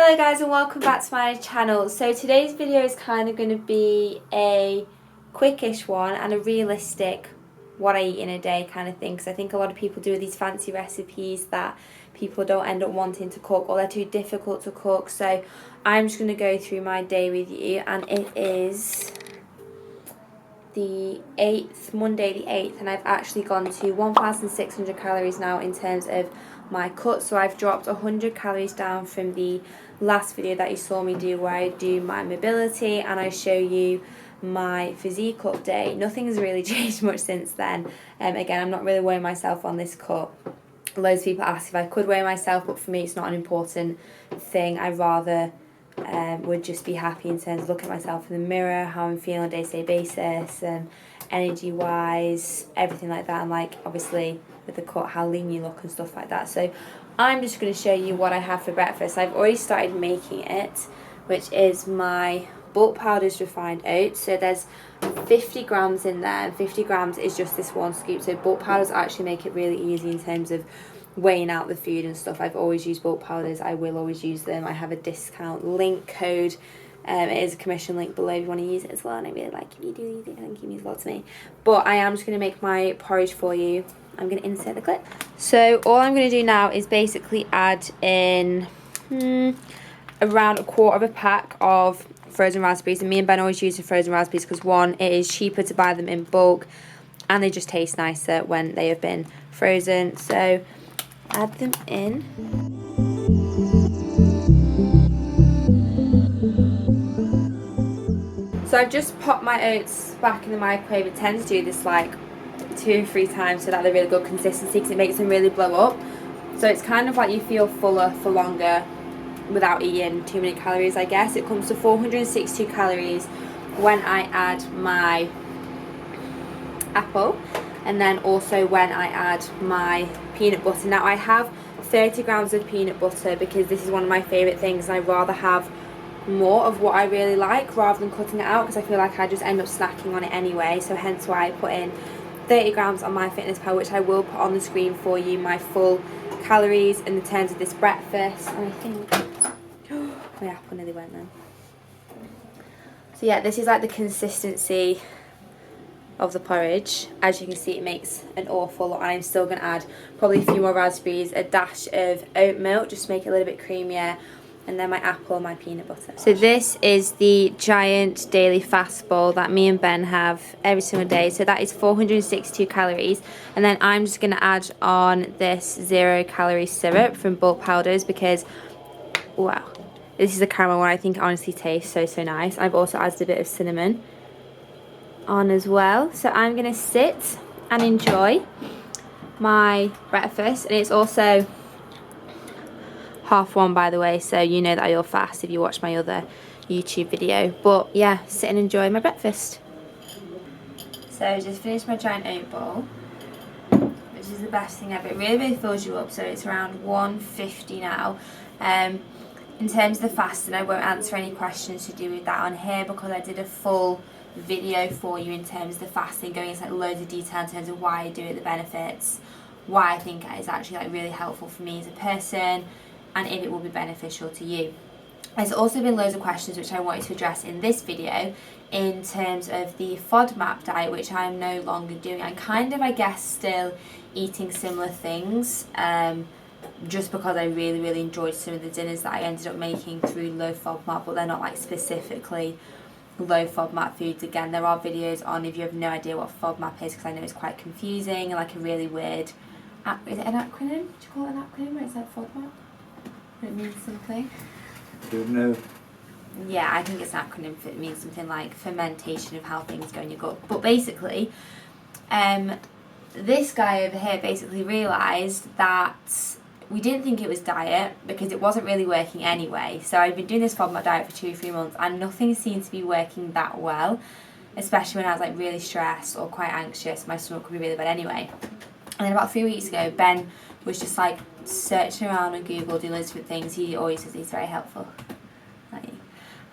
Hello guys and welcome back to my channel. So today's video is kind of going to be a quickish one and a realistic what I eat in a day kind of thing, because I think a lot of people do these fancy recipes that people don't end up wanting to cook, or they're too difficult to cook. So I'm just going to go through my day with you, and it is the 8th, Monday the 8th, and I've actually gone to 1,600 calories now in terms of my cut. So I've dropped 100 calories down from the last video that you saw me do, where I do my mobility and I show you my physique update. Nothing's really changed much since then. Again, I'm not really weighing myself on this cut. Loads of people ask if I could weigh myself, but for me it's not an important thing. I rather would just be happy in terms of looking at myself in the mirror, how I'm feeling on a day-to-day basis, energy wise, everything like that, and like obviously with the cut how lean you look and stuff like that. So I'm just going to show you what I have for breakfast. I've already started making it, which is my bulk powders refined oats. So there's 50 grams in there, and 50 grams is just this one scoop. So bulk powders actually make it really easy in terms of weighing out the food and stuff. I've always used bulk powders, I will always use them. I have a discount link code. It is a commission link below if you want to use it as well, and I really like if you do use it. I think it means a lot to me. But I am just going to make my porridge for you. I'm going to insert the clip. So all I'm going to do now is basically add in around a quarter of a pack of frozen raspberries, and me and Ben always use the frozen raspberries because one, it is cheaper to buy them in bulk and they just taste nicer when they have been frozen. So add them in. So I've just popped my oats back in the microwave. It tends to do this like 2 or 3 times so that they're really good consistency, because it makes them really blow up. So it's kind of like you feel fuller for longer without eating too many calories, I guess. It comes to 462 calories when I add my apple, and then also when I add my peanut butter. Now I have 30 grams of peanut butter because this is one of my favourite things, and I'd rather have more of what I really like rather than cutting it out, because I feel like I just end up snacking on it anyway. So hence why I put in 30 grams on MyFitnessPal, which I will put on the screen for you, my full calories in the terms of this breakfast. And I think my apple nearly went then. So yeah, this is like the consistency of the porridge. As you can see, it makes an awful lot. I'm still going to add probably a few more raspberries, a dash of oat milk just to make it a little bit creamier, and then my apple and my peanut butter. So this is the giant daily fast bowl that me and Ben have every single day. So that is 462 calories. And then I'm just going to add on this 0-calorie syrup from bulk powders because, wow, this is a caramel one. I think it honestly tastes so nice. I've also added a bit of cinnamon on as well. So I'm going to sit and enjoy my breakfast. And it's also 1:30, by the way, so you know that you're fast if you watch my other YouTube video. But yeah, sit and enjoy my breakfast. So I just finished my giant oat bowl, which is the best thing ever. It really fills you up. So it's around 1:50 now. In terms of the fasting, I won't answer any questions to do with that on here because I did a full video for you in terms of the fasting, going into like loads of detail in terms of why I do it, the benefits, why I think it is actually like really helpful for me as a person, and if it will be beneficial to you. There's also been loads of questions which I wanted to address in this video in terms of the FODMAP diet, which I'm no longer doing. I'm kind of, I guess, still eating similar things, just because I really enjoyed some of the dinners that I ended up making through low FODMAP, but they're not like specifically low FODMAP foods. Again, there are videos on if you have no idea what FODMAP is, because I know it's quite confusing and like a really weird, is it an acronym? Do you call it an acronym where it's like FODMAP? It means something. Don't know. Yeah, I think it's an acronym for it means something like fermentation of how things go in your gut. But basically, this guy over here basically realised that we didn't think it was diet because it wasn't really working anyway. So I'd been doing this FODMAP diet for 2 or 3 months and nothing seemed to be working that well, especially when I was like really stressed or quite anxious. My stomach could be really bad anyway. And then about 3 weeks ago, Ben was just like searching around on Google, doing loads of different things. He always says he's very helpful.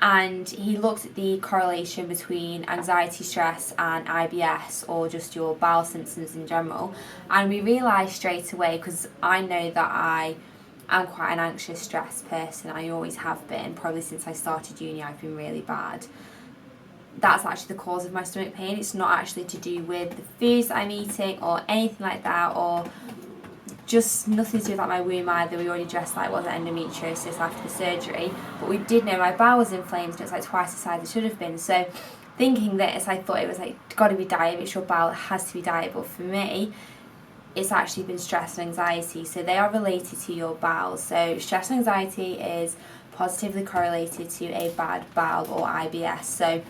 And he looked at the correlation between anxiety, stress and IBS, or just your bowel symptoms in general. And we realised straight away, because I know that I I'm quite an anxious, stressed person. I always have been. Probably since I started uni, I've been really bad. That's actually the cause of my stomach pain. It's not actually to do with the foods that I'm eating or anything like that, or just nothing to do with like my womb either. We already addressed like was endometriosis after the surgery, but we did know my bowel was inflamed and it's like twice the size it should have been. So thinking this, I thought it was like, got to be diet, it's your bowel, it has to be diet. But for me, it's actually been stress and anxiety. So they are related to your bowel. So stress and anxiety is positively correlated to a bad bowel or IBS. So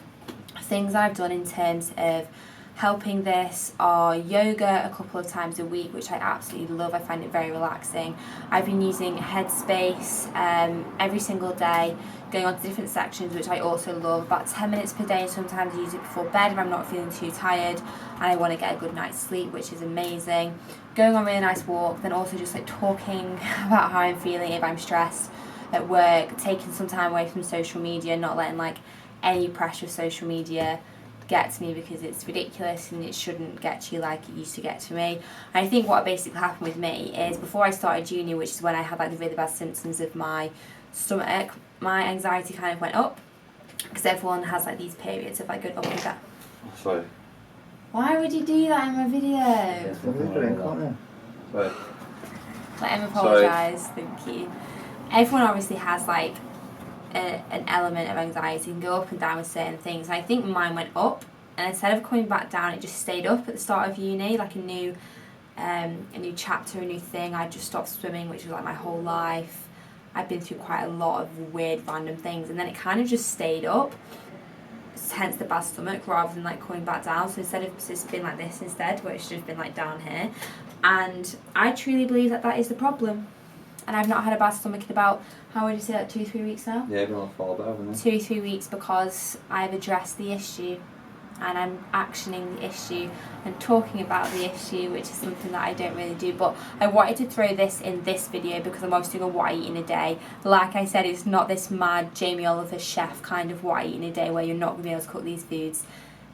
things I've done in terms of helping this are yoga a couple of times a week, which I absolutely love. I find it very relaxing. I've been using Headspace every single day, going on to different sections, which I also love, about 10 minutes per day. Sometimes I use it before bed if I'm not feeling too tired and I want to get a good night's sleep, which is amazing. Going on a really nice walk, then also just like talking about how I'm feeling if I'm stressed at work, taking some time away from social media, not letting like any pressure of social media get to me, because it's ridiculous and it shouldn't get to you like it used to get to me. And I think what basically happened with me is before I started uni, which is when I had like the really bad symptoms of my stomach, my anxiety kind of went up, because everyone has like these periods of like going up and down. Sorry. Why would you do that in my video? Sorry. Let him apologise. Thank you. Everyone obviously has like an element of anxiety, and go up and down with certain things. And I think mine went up, and instead of coming back down, it just stayed up at the start of uni, like a new chapter, a new thing. I just stopped swimming, which was like my whole life. I've been through quite a lot of weird random things, and then it kind of just stayed up, hence the bad stomach, rather than like coming back down. So instead of it's been like this instead, where it should have been like down here. And I truly believe that that is the problem. And I've not had a bad stomach in about, how would you say, like 2-3 weeks now? Yeah, been on far better, haven't 2-3 weeks, because I've addressed the issue and I'm actioning the issue and talking about the issue, which is something that I don't really do. But I wanted to throw this in this video because I'm obviously doing a what I eat in a day. Like I said, it's not this mad Jamie Oliver chef kind of what I eat in a day where you're not going to be able to cook these foods.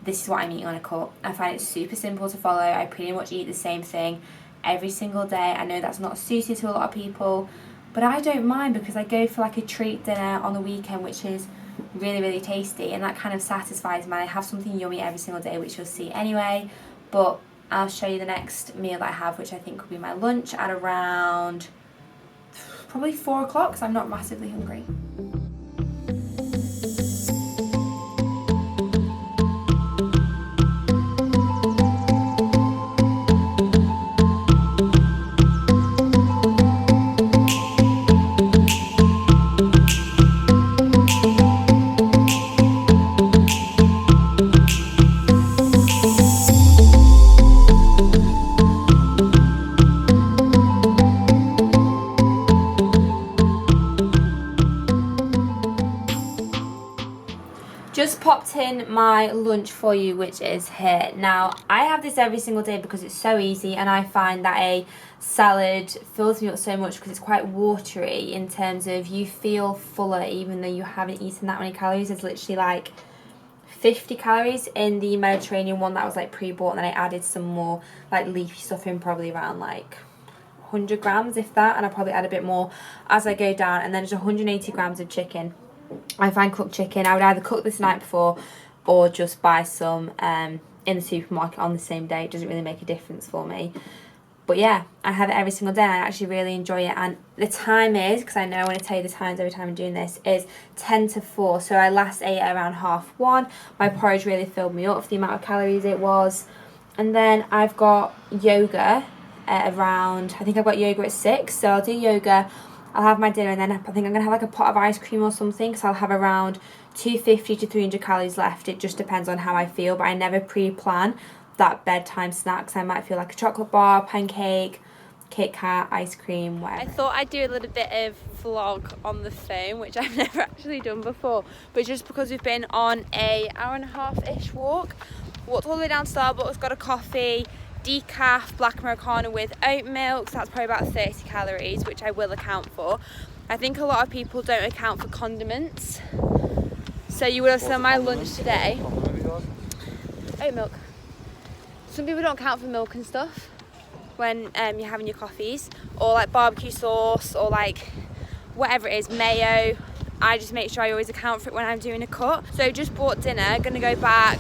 This is what I'm eating on a cut. I find it super simple to follow. I pretty much eat the same thing every single day. I know that's not suited to a lot of people, but I don't mind, because I go for like a treat dinner on the weekend, which is really, really tasty, and that kind of satisfies me. I have something yummy every single day, which you'll see anyway, but I'll show you the next meal that I have, which I think will be my lunch at around probably 4 o'clock, because I'm not massively hungry. Just popped in my lunch for you, which is here. Now, I have this every single day because it's so easy, and I find that a salad fills me up so much because it's quite watery in terms of you feel fuller even though you haven't eaten that many calories. There's literally like 50 calories in the Mediterranean one that was like pre-bought, and then I added some more like leafy stuff in, probably around like 100 grams if that, and I probably add a bit more as I go down. And then there's 180 grams of chicken. I find cooked chicken, I would either cook this night before or just buy some in the supermarket on the same day. It doesn't really make a difference for me. But yeah, I have it every single day and I actually really enjoy it. And the time is, because I know I want to tell you the times every time I'm doing this, is 10 to 4. So I last ate at around 1:30. My porridge really filled me up for the amount of calories it was. And then I've got yoga at around, I think I've got yoga at 6. So I'll do yoga, I'll have my dinner, and then I think I'm going to have like a pot of ice cream or something, because I'll have around 250 to 300 calories left. It just depends on how I feel, but I never pre-plan that bedtime snacks. I might feel like a chocolate bar, pancake, Kit Kat, ice cream, whatever. I thought I'd do a little bit of vlog on the phone, which I've never actually done before, but just because we've been on a hour-and-a-half-ish walk, walked all the way down to Starbucks, got a coffee, decaf black Americano with oat milk, so that's probably about 30 calories, which I will account for. I think a lot of people don't account for condiments, so you would have seen my lunch today. Oat milk. Some people don't account for milk and stuff. when you're having your coffees, or like barbecue sauce, or like whatever it is, mayo. I just make sure I always account for it when I'm doing a cut. So just bought dinner, gonna go back.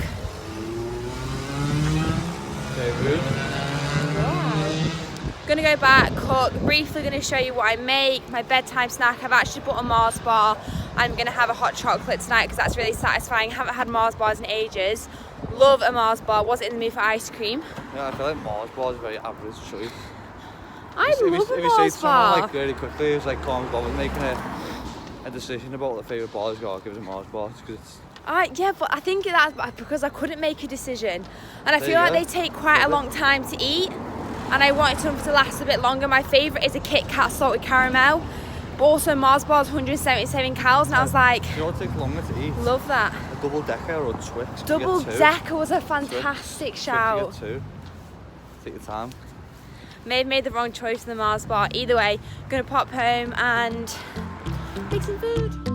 Wow. Gonna go back, cook, briefly gonna show you what I make, my bedtime snack. I've actually bought a Mars bar. I'm gonna have a hot chocolate tonight because that's really satisfying. Haven't had Mars bars in ages. Love a Mars bar. Was it in the mood for ice cream? Yeah, I feel like Mars bar is a very average choice. I love a Mars bar. If you say to someone like really quickly, it's like can't bother making a decision about what the favourite bar is, go, I'll give it a Mars bar because it's... Yeah, but I think that's because I couldn't make a decision, and I feel like they take quite a long time to eat, and I wanted something to last a bit longer. My favourite is a Kit Kat salted caramel, but also Mars bar's 177 calories, and I was like, you know what takes longer to eat? Love that. A double decker or a Twix. Double decker was a fantastic shout. Twix, you get two. Take your time. Made the wrong choice for the Mars bar. Either way, gonna pop home and make some food.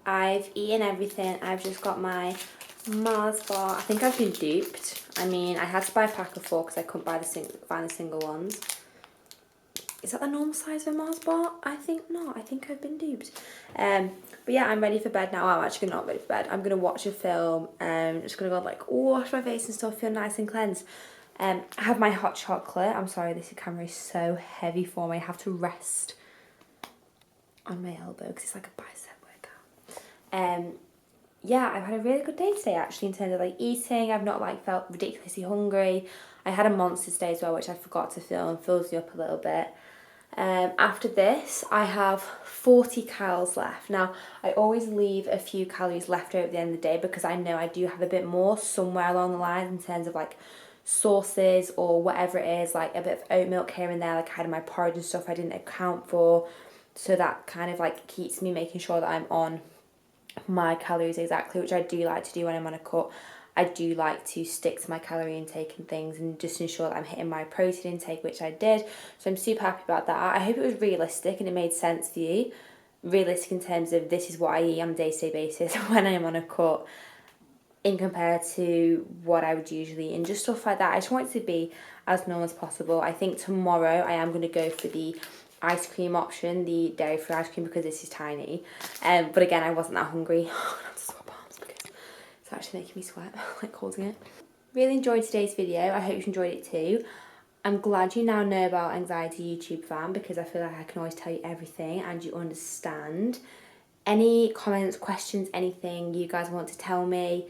I've eaten everything. I've just got my Mars bar. I think I've been duped. I mean, I had to buy a pack of 4 because I couldn't find the single ones. Is that the normal size of a Mars bar? I think not. I think I've been duped. But yeah, I'm ready for bed now. I'm actually not ready for bed. I'm going to watch a film. Just going to go like wash my face and stuff, feel nice and cleansed. I have my hot chocolate. I'm sorry, this camera is so heavy for me. I have to rest on my elbow because it's like a bicep workout. Yeah, I've had a really good day today actually in terms of like eating. I've not like felt ridiculously hungry. I had a Monsters day as well, which I forgot to film. Fills me up a little bit. After this, I have 40 calories left. Now, I always leave a few calories left over at the end of the day because I know I do have a bit more somewhere along the line in terms of like sauces or whatever it is, like a bit of oat milk here and there, like I had in my porridge and stuff I didn't account for. So that kind of like keeps me making sure that I'm on my calories exactly, which I do like to do when I'm on a cut. I do like to stick to my calorie intake and things and just ensure that I'm hitting my protein intake, which I did. So I'm super happy about that. I hope it was realistic and it made sense for you. Realistic in terms of this is what I eat on a day-to-day basis when I'm on a cut in compared to what I would usually eat and just stuff like that. I just want it to be as normal as possible. I think tomorrow I am going to go for the ice cream option, the dairy-free ice cream, because this is tiny. But again, I wasn't that hungry. I have to swap arms because it's actually making me sweat, like holding it. Really enjoyed today's video. I hope you enjoyed it too. I'm glad you now know about Anxiety YouTube Fam because I feel like I can always tell you everything and you understand. Any comments, questions, anything you guys want to tell me,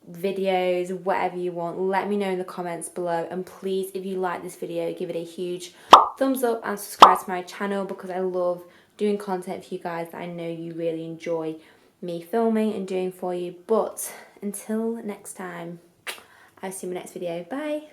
videos, whatever you want, let me know in the comments below. And please, if you like this video, give it a huge thumbs up and subscribe to my channel because I love doing content for you guys that I know you really enjoy me filming and doing for you. But until next time, I'll see you in my next video. Bye.